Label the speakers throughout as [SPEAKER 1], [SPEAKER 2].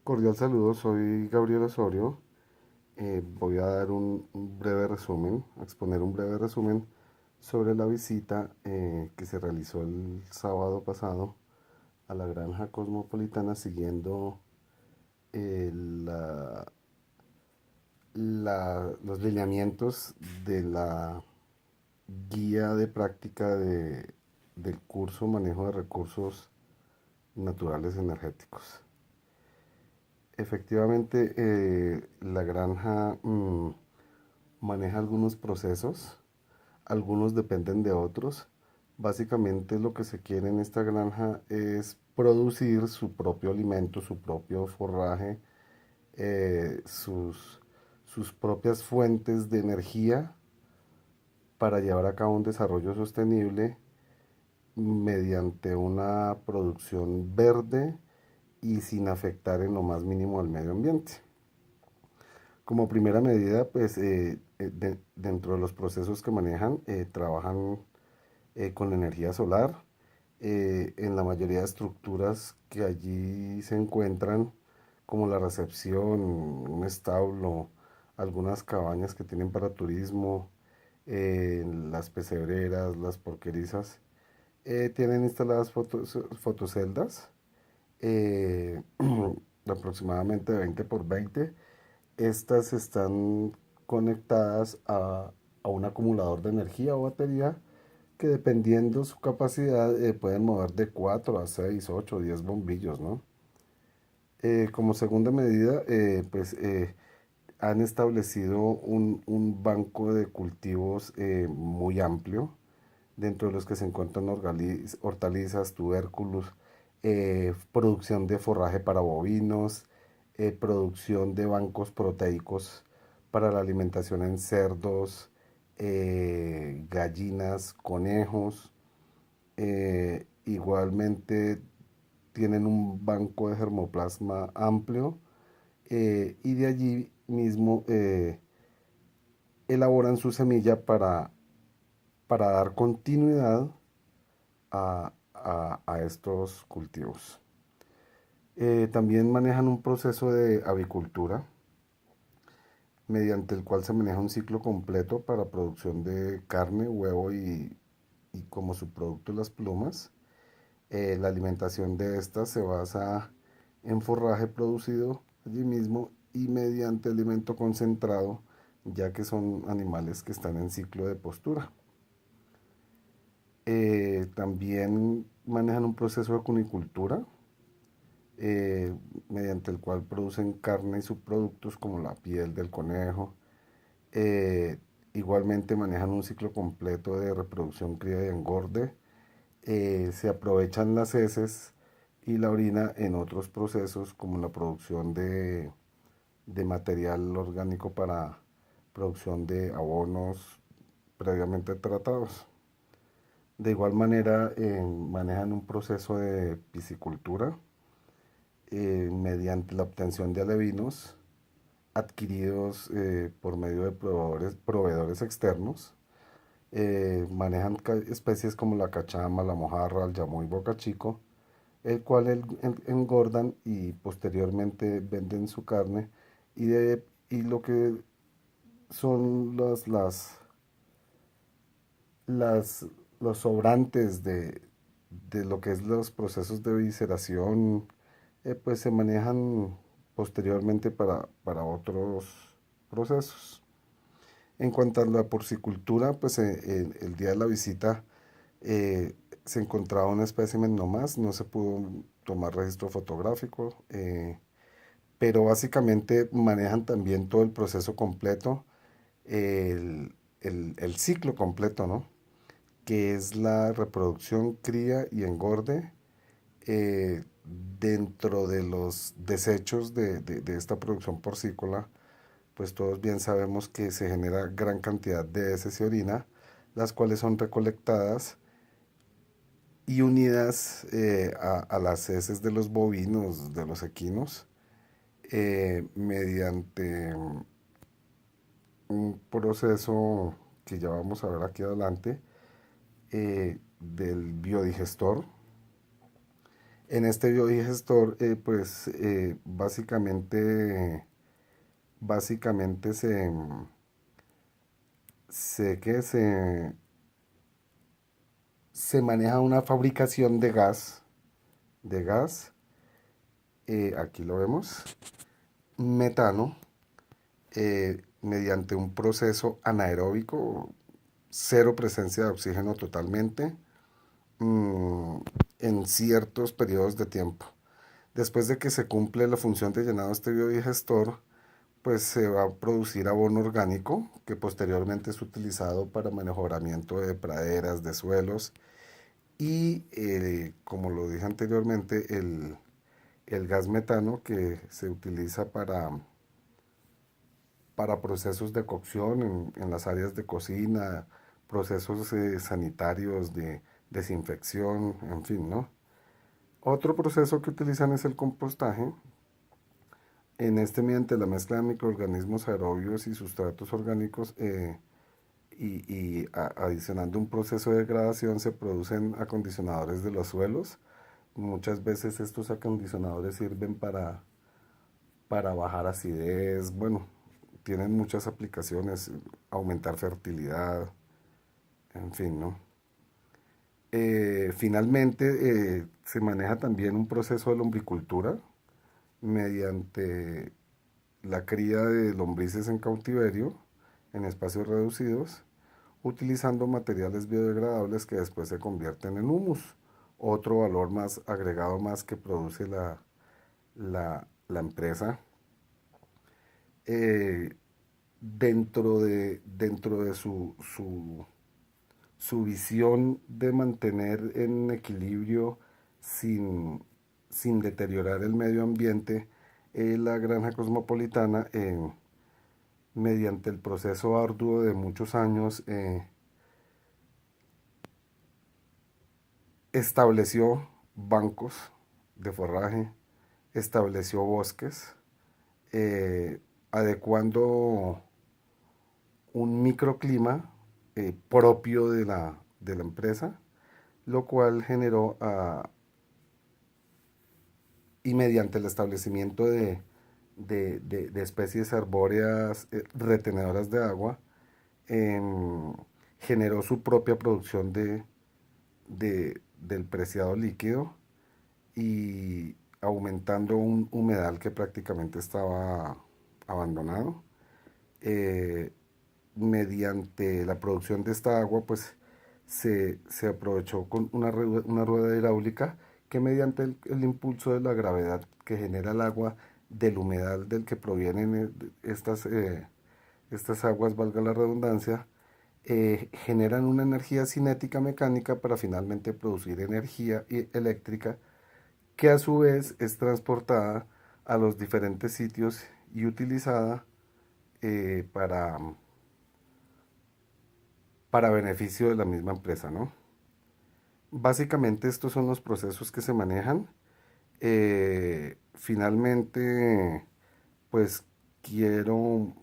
[SPEAKER 1] Cordial saludo, soy Gabriel Osorio. Voy a dar un breve resumen, a exponer un breve resumen sobre la visita que se realizó el sábado pasado a la Granja Cosmopolitana siguiendo la, los lineamientos de la guía de práctica del curso Manejo de Recursos Naturales Energéticos. Efectivamente, la granja maneja algunos procesos, algunos dependen de otros. Básicamente lo que se quiere en esta granja es producir su propio alimento, su propio forraje, sus propias fuentes de energía para llevar a cabo un desarrollo sostenible mediante una producción verde y sin afectar en lo más mínimo al medio ambiente. Como primera medida, pues dentro de los procesos que manejan, trabajan con energía solar. En la mayoría de estructuras que allí se encuentran, como la recepción, un establo, algunas cabañas que tienen para turismo, las pesebreras, las porquerizas, tienen instaladas fotoceldas, eh, aproximadamente de 20 por 20. Estas están conectadas a un acumulador de energía o batería que dependiendo su capacidad pueden mover de 4 a 6 8 10 bombillos, ¿no? Como segunda medida, han establecido un banco de cultivos muy amplio, dentro de los que se encuentran hortalizas, tubérculos, producción de forraje para bovinos, producción de bancos proteicos para la alimentación en cerdos, gallinas, conejos. Igualmente tienen un banco de germoplasma amplio, y de allí mismo elaboran su semilla para dar continuidad a estos cultivos. También manejan un proceso de avicultura mediante el cual se maneja un ciclo completo para producción de carne, huevo y como subproducto las plumas. La alimentación de estas se basa en forraje producido allí mismo y mediante alimento concentrado, ya que son animales que están en ciclo de postura. También manejan un proceso de cunicultura, eh, mediante el cual producen carne y subproductos como la piel del conejo. Eh, Igualmente manejan un ciclo completo de reproducción, cría y engorde. Se aprovechan las heces y la orina en otros procesos como la producción de material orgánico para producción de abonos previamente tratados. De igual manera, manejan un proceso de piscicultura mediante la obtención de alevinos adquiridos por medio de proveedores externos. Manejan especies como la cachama, la mojarra, el yamuy bocachico, el cual engordan y posteriormente venden su carne y lo que son las, los sobrantes de lo que es los procesos de visceración, pues se manejan posteriormente para otros procesos. En cuanto a la porcicultura, pues el día de la visita se encontraba un espécimen nomás, no se pudo tomar registro fotográfico, pero básicamente manejan también todo el proceso completo, el, el ciclo completo, ¿no? Que es la reproducción, cría y engorde. eh, Dentro de los desechos de esta producción porcícola, pues todos bien sabemos que se genera gran cantidad de heces y orina, las cuales son recolectadas y unidas a las heces de los bovinos, de los equinos, mediante un proceso que ya vamos a ver aquí adelante, del biodigestor, En este biodigestor, básicamente se, que se maneja una fabricación de gas, aquí lo vemos, metano, mediante un proceso anaeróbico, cero presencia de oxígeno totalmente, mm, en ciertos periodos de tiempo. Después de que se cumple la función de llenado de este biodigestor, pues se va a producir abono orgánico que posteriormente es utilizado para mejoramiento de praderas, de suelos y, como lo dije anteriormente, el gas metano que se utiliza para procesos de cocción en las áreas de cocina, procesos sanitarios de desinfección, en fin, ¿no? Otro proceso que utilizan es el compostaje. En este, mediante la mezcla de microorganismos aerobios y sustratos orgánicos, adicionando un proceso de degradación, se producen acondicionadores de los suelos. Muchas veces estos acondicionadores sirven para bajar acidez, bueno, tienen muchas aplicaciones, aumentar fertilidad, en fin, ¿no? Finalmente, se maneja también un proceso de lombricultura mediante la cría de lombrices en cautiverio en espacios reducidos, utilizando materiales biodegradables que después se convierten en humus, otro valor más agregado más que produce la empresa. Eh, dentro de su visión de mantener en equilibrio sin, sin deteriorar el medio ambiente, la granja cosmopolitana, mediante el proceso arduo de muchos años, estableció bancos de forraje, estableció bosques, adecuando un microclima propio de la empresa, lo cual generó, y mediante el establecimiento de especies arbóreas retenedoras de agua, em, generó su propia producción del preciado líquido y aumentando un humedal que prácticamente estaba abandonado. Eh, Mediante la producción de esta agua, pues se aprovechó con una rueda hidráulica que, mediante el impulso de la gravedad que genera el agua del humedal del que provienen estas aguas, valga la redundancia, generan una energía cinética mecánica para finalmente producir energía eléctrica que a su vez es transportada a los diferentes sitios y utilizada eh, para, para beneficio de la misma empresa, ¿no? Básicamente estos son los procesos que se manejan. Finalmente, pues quiero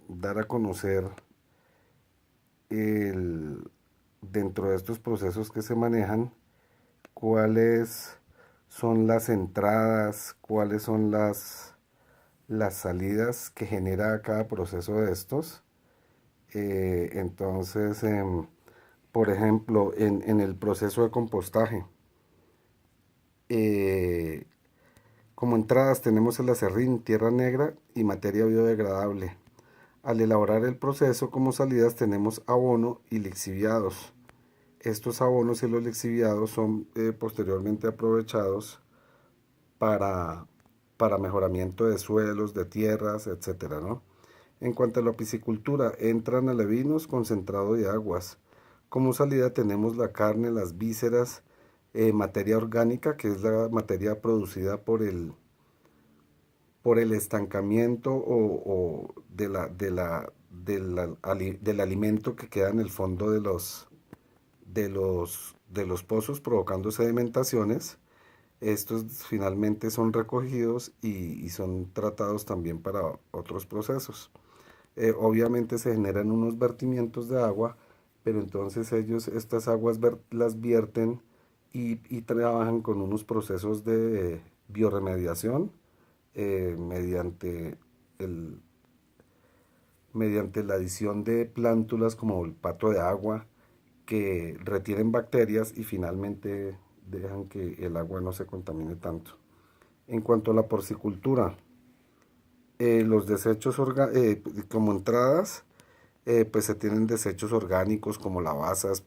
[SPEAKER 1] dar a conocer el, dentro de estos procesos que se manejan, cuáles son las entradas, cuáles son las salidas que genera cada proceso de estos. Entonces, por ejemplo, en el proceso de compostaje, eh, como entradas tenemos el acerrín, tierra negra y materia biodegradable. Al elaborar el proceso, como salidas tenemos abono y lixiviados. Estos abonos y los lixiviados son posteriormente aprovechados para, para mejoramiento de suelos, de tierras, etcétera, ¿no? En cuanto a la piscicultura, entran alevinos, concentrado de aguas. Como salida tenemos la carne, las vísceras, materia orgánica, que es la materia producida por el estancamiento o del alimento que queda en el fondo de los pozos, provocando sedimentaciones. Estos finalmente son recogidos y son tratados también para otros procesos. Obviamente se generan unos vertimientos de agua, pero entonces ellos estas aguas las vierten y trabajan con unos procesos de bioremediación mediante el, mediante la adición de plántulas como el pato de agua que retienen bacterias y finalmente dejan que el agua no se contamine tanto. En cuanto a la porcicultura, los desechos como entradas, pues se tienen desechos orgánicos como lavazas,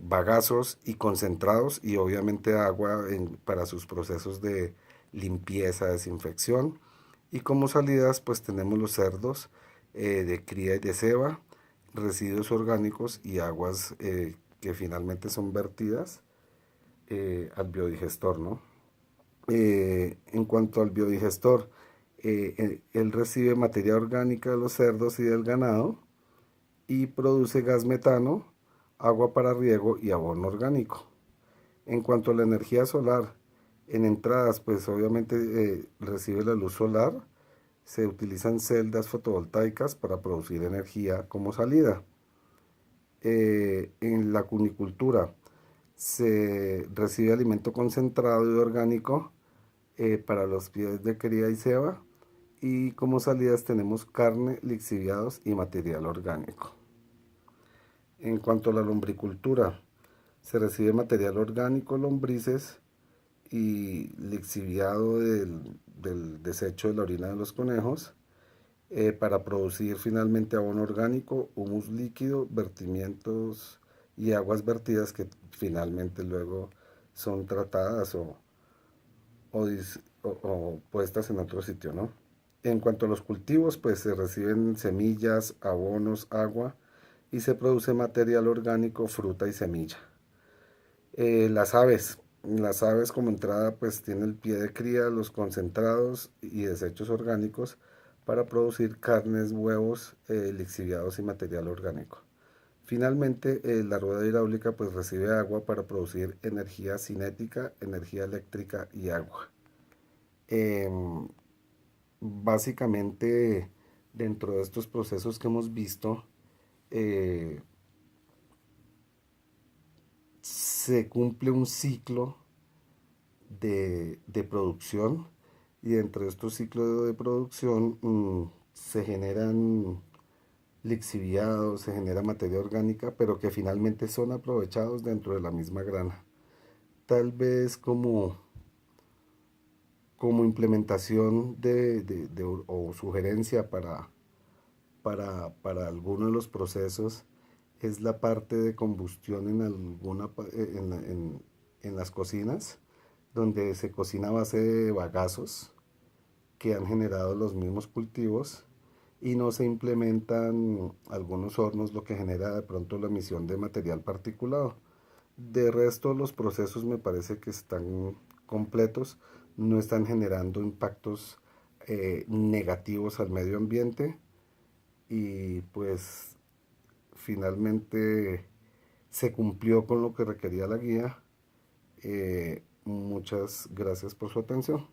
[SPEAKER 1] bagazos y concentrados y obviamente agua para sus procesos de limpieza, desinfección. Y como salidas pues tenemos los cerdos de cría y de ceba, residuos orgánicos y aguas que finalmente son vertidas al biodigestor, ¿no? En cuanto al biodigestor, él recibe materia orgánica de los cerdos y del ganado y produce gas metano, agua para riego y abono orgánico. En cuanto a la energía solar, en entradas, pues obviamente recibe la luz solar, se utilizan celdas fotovoltaicas para producir energía como salida. En la cunicultura se recibe alimento concentrado y orgánico para los pies de cría y ceba y como salidas tenemos carne, lixiviados y material orgánico. En cuanto a la lombricultura, se recibe material orgánico, lombrices y lixiviado del desecho de la orina de los conejos para producir finalmente abono orgánico, humus líquido, vertimientos y aguas vertidas que finalmente luego son tratadas o puestas en otro sitio, ¿no? En cuanto a los cultivos, pues se reciben semillas, abonos, agua y se produce material orgánico, fruta y semilla. Las aves como entrada pues tienen el pie de cría, los concentrados y desechos orgánicos para producir carnes, huevos, lixiviados y material orgánico. Finalmente, la rueda hidráulica pues recibe agua para producir energía cinética, energía eléctrica y agua. Em, Básicamente, dentro de estos procesos que hemos visto, eh, se cumple un ciclo de producción y dentro de estos ciclos de producción se generan lixiviados, se genera materia orgánica, pero que finalmente son aprovechados dentro de la misma granja. Tal vez como implementación o sugerencia para alguno de los procesos es la parte de combustión en las cocinas, donde se cocina a base de bagazos que han generado los mismos cultivos y no se implementan algunos hornos, lo que genera de pronto la emisión de material particulado. De resto, los procesos me parece que están completos, no están generando impactos negativos al medio ambiente y pues finalmente se cumplió con lo que requería la guía. Muchas gracias por su atención.